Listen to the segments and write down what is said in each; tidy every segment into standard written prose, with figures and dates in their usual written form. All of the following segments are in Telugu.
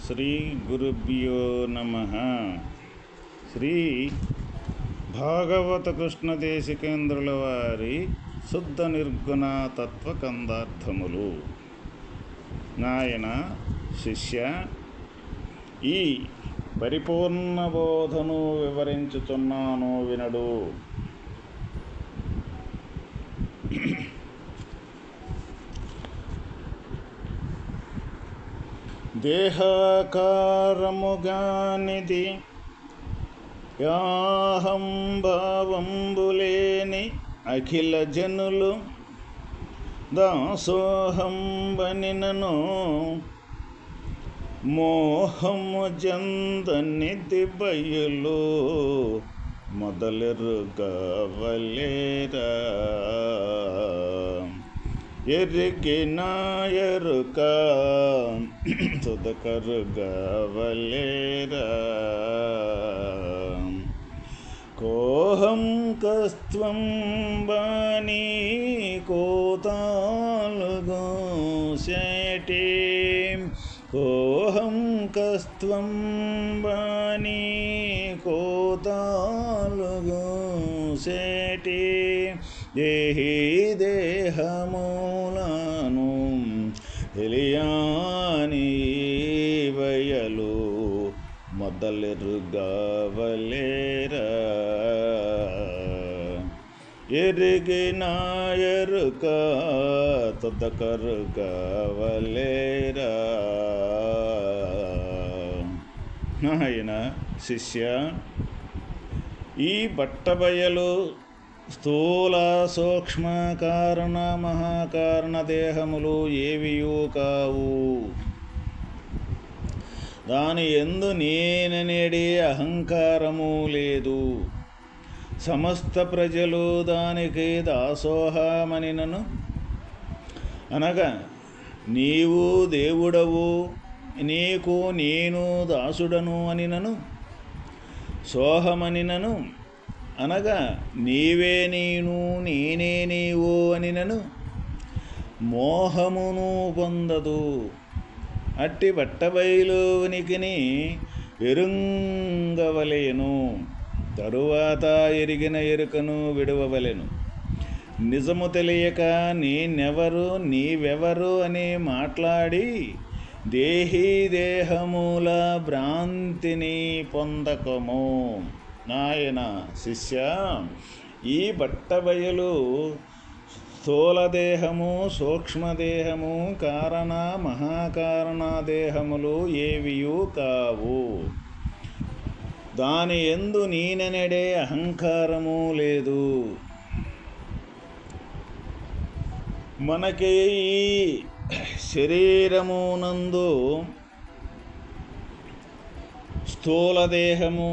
శ్రీ గురుభ్యో నమః. శ్రీ భాగవత కృష్ణ దేశికేంద్రుల వారి శుద్ధ నిర్గుణ తత్వకందార్థములు. నాయన శిష్య, ఈ పరిపూర్ణ బోధను వివరించుతున్నాను వినడు. దేహాకారముగానిది యాహం భావంబులేని అఖిల జనులు దాసోహం బనినను మోహము జందనిది బయలు మొదలెరుగవలేరా. ఎరిగిన ఎరుక తుదకరుగవలేరా. కోహం కస్త్వం బాణీ కోతాలుగో శేటి. కోహం కస్త్వం బాణీ కోతాలుగో శేటి. దేహి దేహమూలను తెలియాని వయలు మొదలెరుగవలేరా. ఎరిగిన ఎరుక తుదకరుగవలేరా. నాయన శిష్య, ఈ బట్టబయలు స్థూల సూక్ష్మ కారణ మహాకారణ దేహములు ఏవియూ కావు. దాని యందు నేననేడి అహంకారము లేదు. సమస్త ప్రజలు దానికి దాసోహమనినను, అనగా నీవు దేవుడవు, నీకు నేను దాసుడను అనినను. సోహమనినను, అనగా నీవే నేను నేనే నీవు అనినను మోహమును పొందదు. అట్టి బట్టబయలు ఉనికిని ఎరుంగవలేను. తరువాత ఎరిగిన ఎరుకను విడవవలెను. నిజము తెలియక నేనెవరు నీవెవరు అని మాట్లాడి దేహీ దేహముల భ్రాంతిని పొందకము. నాయన శిష్య, ఈ బట్టబయలు స్థూలదేహము సూక్ష్మదేహము కారణ మహాకారణ దేహములు ఏవియూ కావు. దాని యందు నేననడే అహంకారము లేదు. మనకి ఈ శరీరమునందు స్థూలదేహము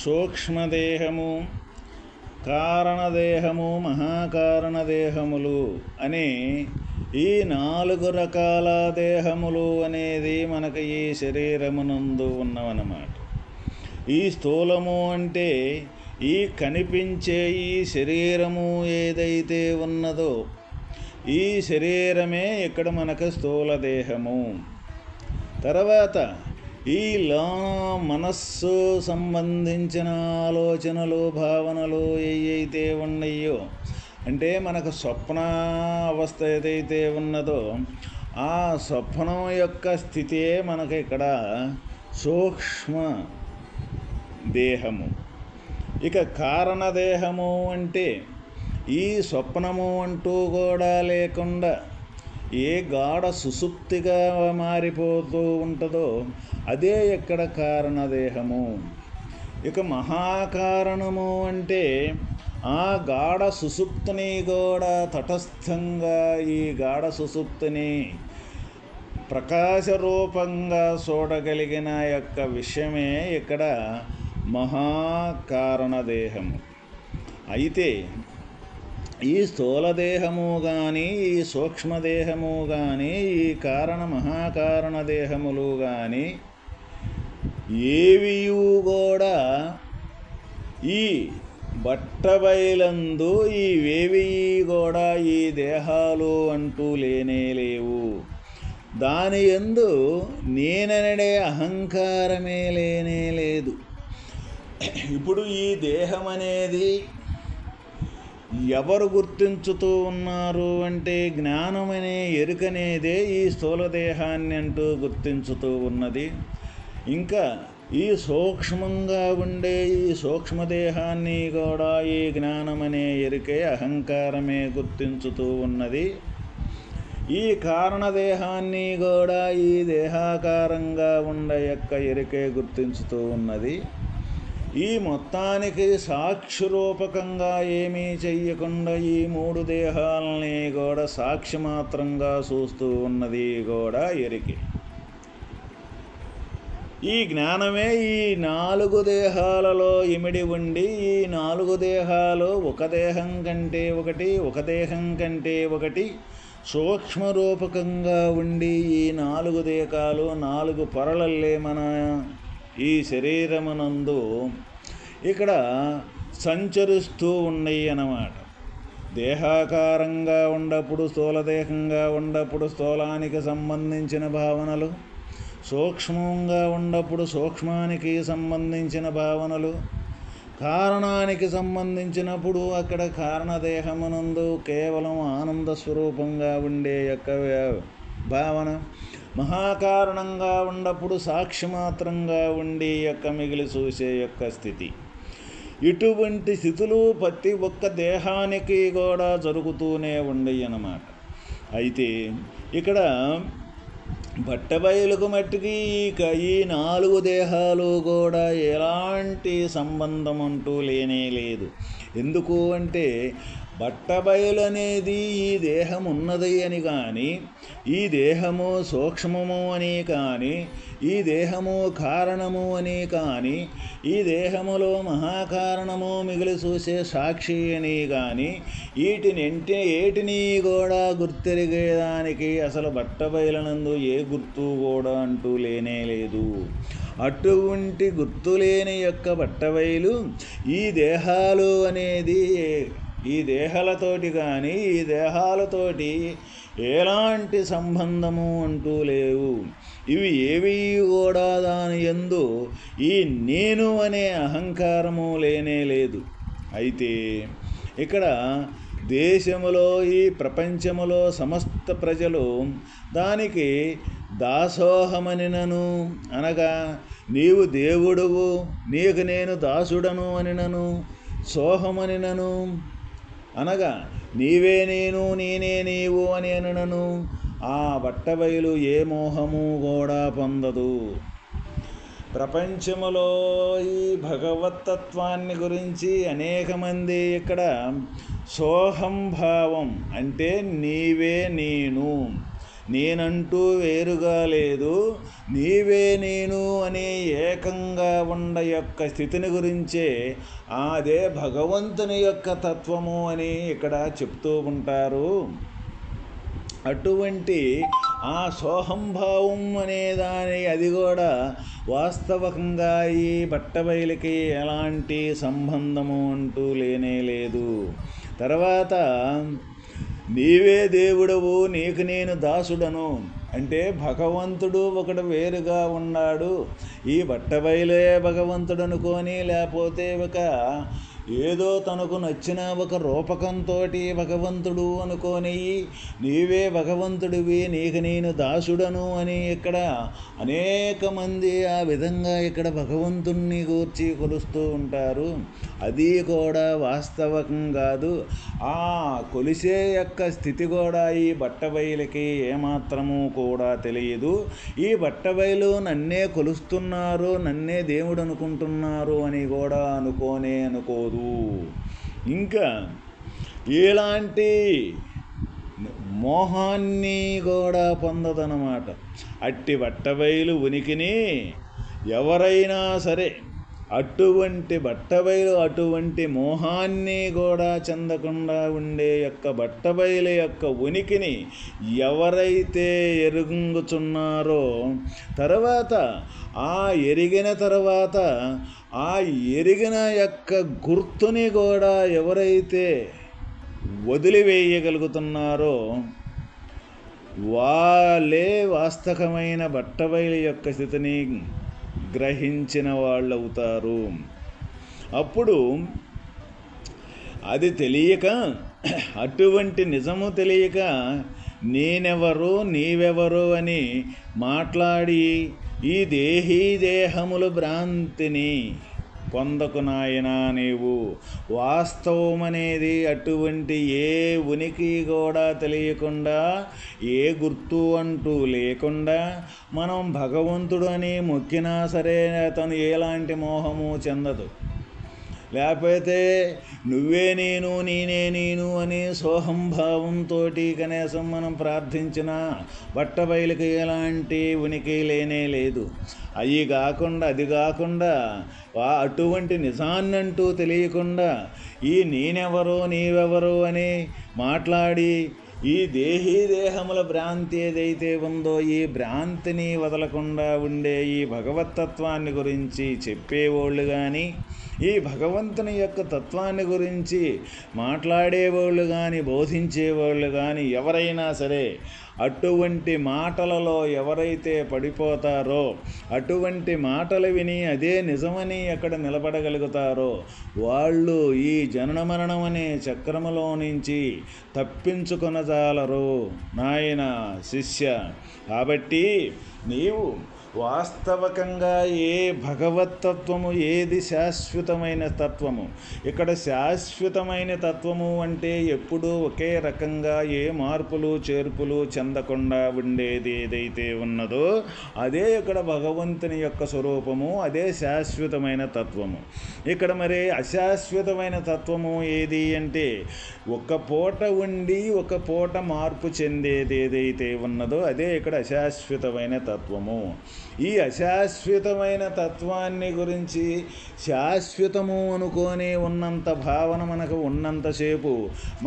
సూక్ష్మదేహము కారణదేహము మహాకారణదేహములు అనే ఈ 4 రకాల దేహములు అనేది మనకు ఈ శరీరమునందు ఉన్నవన్నమాట. ఈ స్థూలము అంటే ఈ కనిపించే ఈ శరీరము ఏదైతే ఉన్నదో ఈ శరీరమే ఇక్కడ మనకు స్థూలదేహము. తర్వాత ఈ మనస్సు సంబంధించిన ఆలోచనలు భావనలు ఏవైతే ఉన్నాయో, అంటే మనకు స్వప్న అవస్థ ఏదైతే ఉన్నదో ఆ స్వప్నం యొక్క స్థితే మనకి ఇక్కడ సూక్ష్మ దేహము. ఇక కారణదేహము అంటే ఈ స్వప్నము అంటూ కూడా లేకుండా ఏ గాఢ సుషుప్తిగా మారిపోతూ ఉంటుందో అదే ఇక్కడ కారణదేహము. ఇక మహాకారణము అంటే ఆ గాఢ సుషుప్తిని కూడా తటస్థంగా ఈ గాఢ సుషుప్తిని ప్రకాశరూపంగా చూడగలిగిన యొక్క విషయమే ఇక్కడ మహాకారణదేహము. అయితే ఈ స్థూలదేహము కానీ ఈ సూక్ష్మదేహము కానీ ఈ కారణ మహాకారణ దేహములు కానీ ఏవియూ కూడా ఈ బట్టబయలందు ఇవేవి కూడా ఈ దేహాలు అంటూ లేనే లేవు. దాని యందు నేననడే అహంకారమే లేనే లేదు. ఇప్పుడు ఈ దేహం అనేది ఎవరు గుర్తించుతూ ఉన్నారు అంటే జ్ఞానమనే ఎరుకనేదే ఈ స్థూల దేహాన్ని అంటూ గుర్తించుతూ ఉన్నది. ఇంకా ఈ సూక్ష్మంగా ఉండే ఈ సూక్ష్మదేహాన్ని కూడా ఈ జ్ఞానమనే ఎరుకే అహంకారమే గుర్తించుతూ ఉన్నది. ఈ కారణదేహాన్ని కూడా ఈ దేహాకారంగా ఉండే యొక్క ఎరుకే గుర్తించుతూ ఉన్నది. ఈ మొత్తానికి సాక్షిరూపకంగా ఏమీ చెయ్యకుండా ఈ మూడు దేహాలని కూడా సాక్షి మాత్రంగా చూస్తూ ఉన్నది కూడా ఎరికే. ఈ జ్ఞానమే ఈ 4 దేహాలలో ఇమిడి ఉండి ఈ 4 దేహాలు ఒక దేహం కంటే ఒకటి, ఒక దేహం కంటే ఒకటి సూక్ష్మరూపకంగా ఉండి ఈ 4 దేహాలు 4 పొరలల్లే మన ఈ శరీరమునందు ఇక్కడ సంచరిస్తూ ఉన్నాయి అన్నమాట. దేహాకారంగా ఉన్నప్పుడు స్థూలదేహంగా ఉన్నప్పుడు స్థూలానికి సంబంధించిన భావనలు, సూక్ష్మంగా ఉన్నప్పుడు సూక్ష్మానికి సంబంధించిన భావనలు, కారణానికి సంబంధించినప్పుడు అక్కడ కారణదేహమునందు కేవలం ఆనంద స్వరూపంగా ఉండే యొక్క భావన, మహాకారణంగా ఉన్నప్పుడు సాక్షి మాత్రంగా ఉండి యొక్క మిగిలి చూసే యొక్క స్థితి. ఇటువంటి స్థితులు ప్రతి ఒక్క దేహానికి కూడా జరుగుతూనే ఉండయి అన్నమాట. అయితే ఇక్కడ బట్టబయలుకు మట్టికి ఈ 4 దేహాలు కూడా ఎలాంటి సంబంధం అంటూ లేనే లేదు. ఎందుకు అంటే బట్టబయలు అనేది ఈ దేహం ఉన్నది అని కానీ, ఈ దేహము సూక్ష్మము అని కానీ, ఈ దేహము కారణము అని కానీ, ఈ దేహములో మహాకారణము మిగిలి చూసే సాక్షి అని కానీ, ఏటిని కూడా గుర్తెరిగేదానికి అసలు బట్టబయలనందు ఏ గుర్తు కూడా అంటూ లేనే లేదు. అటువంటి గుర్తులేని యొక్క బట్టబయలు ఈ దేహాలు అనేది ఈ దేహాలతోటి కానీ ఈ దేహాలతోటి ఎలాంటి సంబంధము అంటూ లేవు. ఇవి ఏవి కూడా దాని యందు ఈ నేను అనే అహంకారము లేనే లేదు. అయితే ఇక్కడ దేశములో ఈ ప్రపంచములో సమస్త ప్రజలు దానికి దాసోహమనినను అనగా నీవు దేవుడువు, నీకు నేను దాసుడను అనినను, సోహమనినను అనగా నీవే నేను నేనే నీవు అని అనను. ఆ బట్టబయలు ఏ మోహము కూడా పొందదు. ప్రపంచములో ఈ భగవత్తత్వాన్ని గురించి అనేక మంది ఇక్కడ సోహంభావం అంటే నీవే నేనంటూ వేరుగా లేదు, నీవే నేను అనే ఏకంగా ఉన్న యొక్క స్థితిని గురించే అదే భగవంతుని యొక్క తత్వము అని ఇక్కడ చెప్తూ ఉంటారు. అటువంటి ఆ సోహంభావం అనే దాని అది కూడా వాస్తవకంగా ఈ బట్టబయలుకి ఎలాంటి సంబంధము అంటూ లేనే లేదు. తర్వాత నీవే దేవుడవు, నీకు నేను దాసుడను అంటే భగవంతుడు ఒకడు వేరుగా ఉన్నాడు. ఈ బట్టబయలే భగవంతుడు అనుకొని, లేకపోతే ఒక ఏదో తనకు నచ్చిన ఒక రూపకంతో భగవంతుడు అనుకొని నీవే భగవంతుడివి, నీకు నేను దాసుడను అని ఇక్కడ అనేక మంది ఆ విధంగా ఇక్కడ భగవంతుణ్ణి గూర్చి కొలుస్తూ ఉంటారు. అది కూడా వాస్తవం కాదు. ఆ కొలిసే యొక్క స్థితి కూడా ఈ బట్టబయలుకి ఏమాత్రము కూడా తెలియదు. ఈ బట్టబయలు నన్నే కొలుస్తున్నారు, నన్నే దేవుడు అనుకుంటున్నారు అని కూడా అనుకోదు. ఇంకా ఎలాంటి మోహాన్ని కూడా పొందదనమాట. అట్టి బట్టబయలు ఉనికిని ఎవరైనా సరే అటువంటి బట్టబయలు అటువంటి మోహాన్ని కూడా చెందకుండా ఉండే యొక్క బట్టబయలు యొక్క ఉనికిని ఎవరైతే ఎరుగుచున్నారో తర్వాత ఆ ఎరిగిన తర్వాత ఆ ఎరిగిన యొక్క గుర్తుని కూడా ఎవరైతే వదిలివేయగలుగుతున్నారో వాళ్ళే వాస్తవమైన బట్టబయలు యొక్క స్థితిని గ్రహించిన వాళ్ళు అవుతారు. అప్పుడు అది తెలియక, అటువంటి నిజము తెలియక నేనెవరు నీవెవరు అని మాట్లాడి ఈ దేహముల భ్రాంతిని పొందకు నాయనా నీవు. వాస్తవం అనేది అటువంటి ఏ ఉనికి కూడా తెలియకుండా, ఏ గుర్తు అంటూ లేకుండా మనం భగవంతుడు అని మొక్కినా సరే అతను ఎలాంటి మోహము చెందదు. లేకపోతే నువ్వే నేను నేనే నేను అని సోహంభావంతో కనీసం మనం ప్రార్థించినా బట్టబయలుకి ఎలాంటి ఉనికి లేనే లేదు. అది కాకుండా అటువంటి నిజాన్నంటూ తెలియకుండా ఈ నేనెవరో నీవెవరో అని మాట్లాడి ఈ దేహముల భ్రాంతి ఏదైతే ఉందో ఈ భ్రాంతిని వదలకుండా ఉండే ఈ భగవతత్వాన్ని గురించి చెప్పేవాళ్ళు కానీ, ఈ భగవంతుని యొక్క తత్వాన్ని గురించి మాట్లాడేవాళ్ళు కానీ, బోధించేవాళ్ళు కానీ ఎవరైనా సరే అటువంటి మాటలలో ఎవరైతే పడిపోతారో, అటువంటి మాటలు విని అదే నిజమని ఎక్కడ నిలబడగలుగుతారో వాళ్ళు ఈ జనన మరణం అనే చక్రములో నుంచి తప్పించుకొనజాలరు నాయన శిష్య. కాబట్టి నీవు వాస్తవకంగా ఏ భగవతత్వము, ఏది శాశ్వతమైన తత్వము. ఇక్కడ శాశ్వతమైన తత్వము అంటే ఎప్పుడూ ఒకే రకంగా ఏ మార్పులు చేర్పులు చెందకుండా ఉండేది ఏదైతే ఉన్నదో అదే ఇక్కడ భగవంతుని యొక్క స్వరూపము, అదే శాశ్వతమైన తత్వము. ఇక్కడ మరి అశాశ్వతమైన తత్వము ఏది అంటే ఒక పూట ఉండి ఒక పూట మార్పు చెందేది ఏదైతే ఉన్నదో అదే ఇక్కడ అశాశ్వతమైన తత్వము. ఈ అశాశ్వతమైన తత్వాన్ని గురించి శాశ్వతము అనుకొని ఉన్నంత భావన మనకు ఉన్నంతసేపు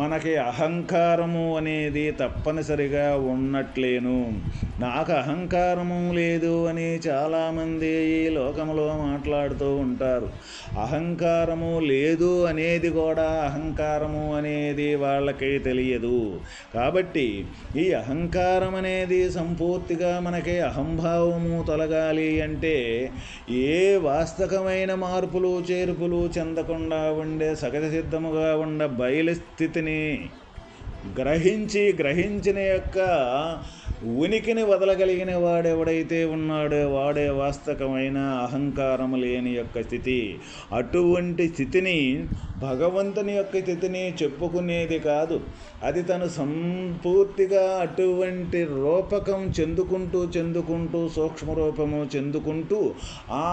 మనకి అహంకారము అనేది తప్పనిసరిగా ఉన్నట్లేను. నాకు అహంకారము లేదు అని చాలామంది ఈ లోకంలో మాట్లాడుతూ ఉంటారు. అహంకారము లేదు అనేది కూడా అహంకారము అనేది వాళ్ళకి తెలియదు. కాబట్టి ఈ అహంకారం అనేది సంపూర్తిగా మనకి అహంభావము తొలగాలి అంటే ఏ వాస్తవమైన మార్పులు చేర్పులు చెందకుండా ఉండే సహజ సిద్ధముగా ఉండ బయలుస్థితిని గ్రహించిన యొక్క ఉనికిని వదలగలిగిన వాడెవడైతే ఉన్నాడో వాడే వాస్తవమైన అహంకారము లేని యొక్క స్థితి. అటువంటి స్థితిని భగవంతుని యొక్క స్థితిని చెప్పుకునేది కాదు. అది తను సంపూర్తిగా అటువంటి రూపకం చెందుకుంటూ సూక్ష్మరూపము చెందుకుంటూ ఆ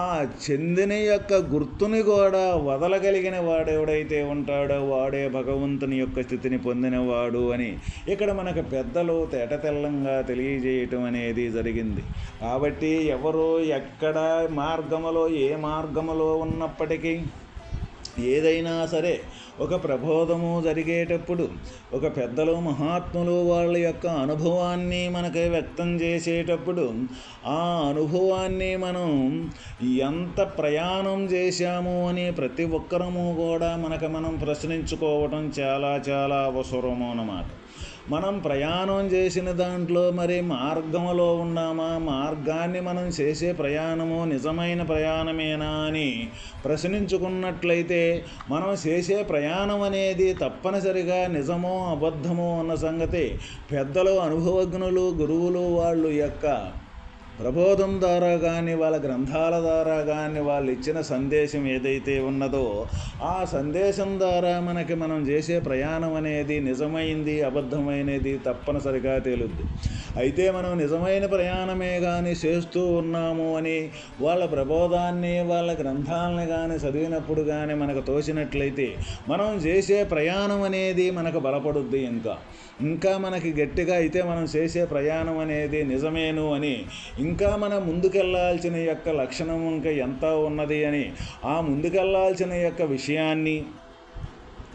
చెందిన యొక్క గుర్తుని కూడా వదలగలిగిన వాడెవడైతే ఉంటాడో వాడే భగవంతుని యొక్క స్థితిని పొందినవాడు అని ఇక్కడ మనకు పెద్దలు తేటతెల్లంగా తెలియజేయటం అనేది జరిగింది. కాబట్టి ఎవరో ఎక్కడ మార్గములో ఏ మార్గములో ఉన్నప్పటికీ ఏదైనా సరే ఒక ప్రబోధము జరిగేటప్పుడు ఒక పెద్దలు మహాత్ములు వాళ్ళ యొక్క అనుభవాన్ని మనకి వ్యక్తం చేసేటప్పుడు ఆ అనుభవాన్ని మనం ఎంత ప్రయాణం చేశాము అని ప్రతి ఒక్కరము కూడా మనం ప్రశ్నించుకోవటం చాలా చాలా అవసరము అన్నమాట. మనం ప్రయాణం చేసిన దాంట్లో మరి మార్గంలో ఉన్నామా, మార్గాన్ని మనం చేసే ప్రయాణము నిజమైన ప్రయాణమేనా అని ప్రశ్నించుకున్నట్లయితే మనం చేసే ప్రయాణం అనేది తప్పనిసరిగా నిజమో అబద్ధమో అన్న సంగతి పెద్దలు, అనుభవజ్ఞులు, గురువులు వాళ్ళు యొక్క ప్రబోధం ద్వారా కానీ వాళ్ళ గ్రంథాల ద్వారా కానీ వాళ్ళు ఇచ్చిన సందేశం ఏదైతే ఉన్నదో ఆ సందేశం ద్వారా మనం చేసే ప్రయాణం అనేది నిజమైంది అబద్ధమైనది తప్పనిసరిగా తేలుద్ది. అయితే మనం నిజమైన ప్రయాణమే కానీ చేస్తూ ఉన్నాము అని వాళ్ళ ప్రబోధాన్ని వాళ్ళ గ్రంథాలని కానీ చదివినప్పుడు కానీ మనకు తోచినట్లయితే మనం చేసే ప్రయాణం అనేది మనకు బలపడుద్ది. ఇంకా మనకి గట్టిగా అయితే మనం చేసే ప్రయాణం అనేది నిజమేను అని, ఇంకా మనం ముందుకెళ్లాల్సిన యొక్క లక్షణం ఇంకా ఎంత ఉన్నది అని ఆ ముందుకెళ్లాల్సిన యొక్క విషయాన్ని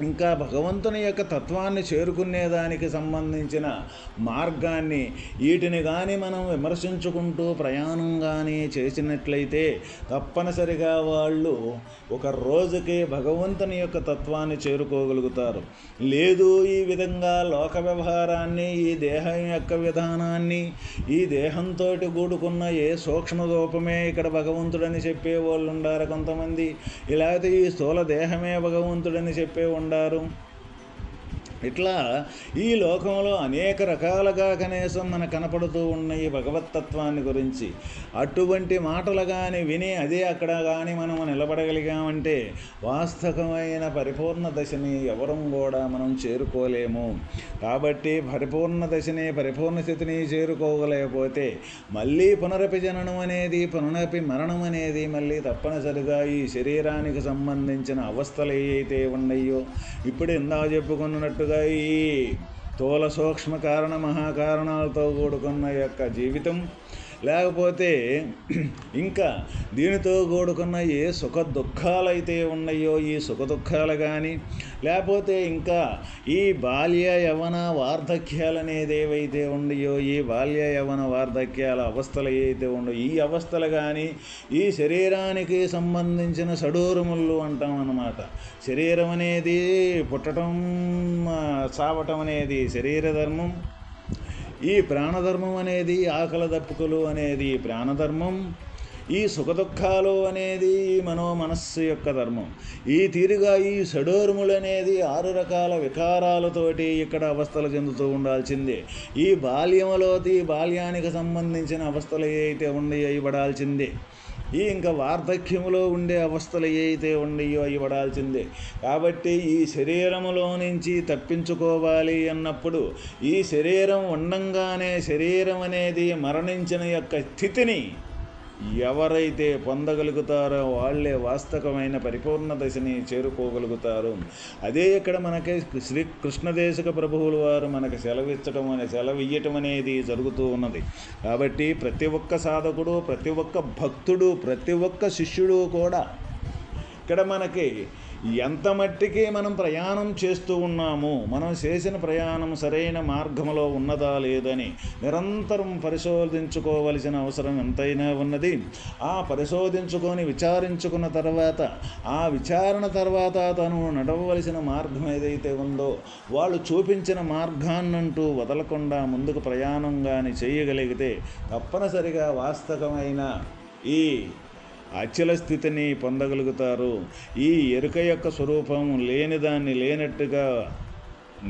ఇంకా భగవంతుని యొక్క తత్వాన్ని చేరుకునేదానికి సంబంధించిన మార్గాన్ని వీటిని కానీ మనం విమర్శించుకుంటూ ప్రయాణం కానీ చేసినట్లయితే తప్పనిసరిగా వాళ్ళు ఒక రోజుకి భగవంతుని యొక్క తత్వాన్ని చేరుకోగలుగుతారు. లేదు ఈ విధంగా లోక వ్యవహారాన్ని, ఈ దేహం యొక్క విధానాన్ని, ఈ దేహంతో కూడుకున్న ఏ సూక్ష్మ రూపమే ఇక్కడ భగవంతుడని చెప్పే వాళ్ళు ఉండారు కొంతమంది, ఇలాగైతే ఈ స్థూల దేహమే భగవంతుడని చెప్పే ఉండారు. ఇట్లా ఈ లోకంలో అనేక రకాలుగా కనీసం మనకు కనపడుతూ ఉన్న ఈ భగవత్తత్వాన్ని గురించి అటువంటి మాటలు కానీ విని అదే అక్కడ కానీ మనం నిలబడగలిగామంటే వాస్తవమైన పరిపూర్ణ దశని ఎవరం కూడా మనం చేరుకోలేము. కాబట్టి పరిపూర్ణ దశని, పరిపూర్ణ స్థితిని చేరుకోగలేకపోతే మళ్ళీ పునరపి జననం అనేది, పునరపి మరణం అనేది మళ్ళీ తప్పనిసరిగా ఈ శరీరానికి సంబంధించిన అవస్థలు ఏవైతే ఉన్నాయో ఇప్పుడు ఇందా చెప్పుకున్నట్టు ఈ స్థూల సూక్ష్మ కారణ మహాకారణాలతో కూడుకున్న యొక్క జీవితం, లేకపోతే ఇంకా దీనితో కూడుకున్న ఏ సుఖ దుఃఖాలైతే ఉన్నాయో ఈ సుఖ దుఃఖాలు కానీ, లేకపోతే ఇంకా ఈ బాల్య యవన వార్ధక్యాలు అనేది ఏవైతే ఉన్నాయో ఈ బాల్య యవన వార్ధక్యాల అవస్థలు ఏవైతే ఉన్నాయో ఈ అవస్థలు కానీ, ఈ శరీరానికి సంబంధించిన సడోరుములు అంటాం అన్నమాట. శరీరం అనేది పుట్టడం చావటం అనేది శరీర ధర్మం, ఈ ప్రాణధర్మం అనేది ఆకలి దప్పుకులు అనేది ప్రాణధర్మం, ఈ సుఖదుఖాలు అనేది మనస్సు యొక్క ధర్మం. ఈ తీరుగా ఈ షడోర్ములు అనేది 6 రకాల వికారాలతోటి ఇక్కడ అవస్థలు చెందుతూ ఉండాల్సిందే. ఈ బాల్యానికి సంబంధించిన అవస్థలు ఏవైతే ఉన్నాయో ఇవ్వడాల్సిందే. ఈ ఇంకా వార్ధక్యములో ఉండే అవస్థలు ఏవైతే ఉన్నాయో ఇవ్వడాల్సిందే. కాబట్టి ఈ శరీరములో నుంచి తప్పించుకోవాలి అన్నప్పుడు ఈ శరీరం ఉండంగానే శరీరం అనేది మరణించిన యొక్క స్థితిని ఎవరైతే పొందగలుగుతారో వాళ్ళే వాస్తవమైన పరిపూర్ణ దశని చేరుకోగలుగుతారు. అదే ఇక్కడ మనకి శ్రీ కృష్ణదేశిక ప్రభువుల వారు మనకు సెలవియ్యటం అనేది జరుగుతూ ఉన్నది. కాబట్టి ప్రతి ఒక్క సాధకుడు, ప్రతి ఒక్క భక్తుడు, ప్రతి ఒక్క శిష్యుడు కూడా ఇక్కడ మనకి ఎంత మట్టికి మనం ప్రయాణం చేస్తూ ఉన్నాము, మనం చేసిన ప్రయాణం సరైన మార్గంలో ఉన్నదా లేదని నిరంతరం పరిశోధించుకోవలసిన అవసరం ఎంతైనా ఉన్నది. ఆ పరిశోధించుకొని విచారించుకున్న తర్వాత, ఆ విచారణ తర్వాత తను నడవవలసిన మార్గం ఏదైతే ఉందో వాళ్ళు చూపించిన మార్గాన్నంటూ వదలకుండా ముందుకు ప్రయాణం కానీ చేయగలిగితే తప్పనిసరిగా వాస్తవమైన ఈ అచల స్థితిని పొందగలుగుతారు. ఈ ఎరుక యొక్క స్వరూపం లేని దాన్ని లేనట్టుగా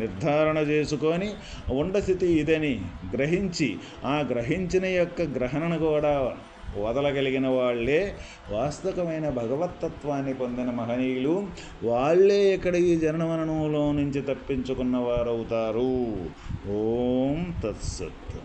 నిర్ధారణ చేసుకొని ఉండస్థితి ఇదని గ్రహించి ఆ గ్రహించిన యొక్క గ్రహణను కూడా వదలగలిగిన వాళ్ళే వాస్తవమైన భగవత్తత్వాన్ని పొందిన మహనీయులు. వాళ్ళే ఇక్కడ ఈ జననమరణంలో నుంచి తప్పించుకున్న వారవుతారు. ఓం తత్సత్.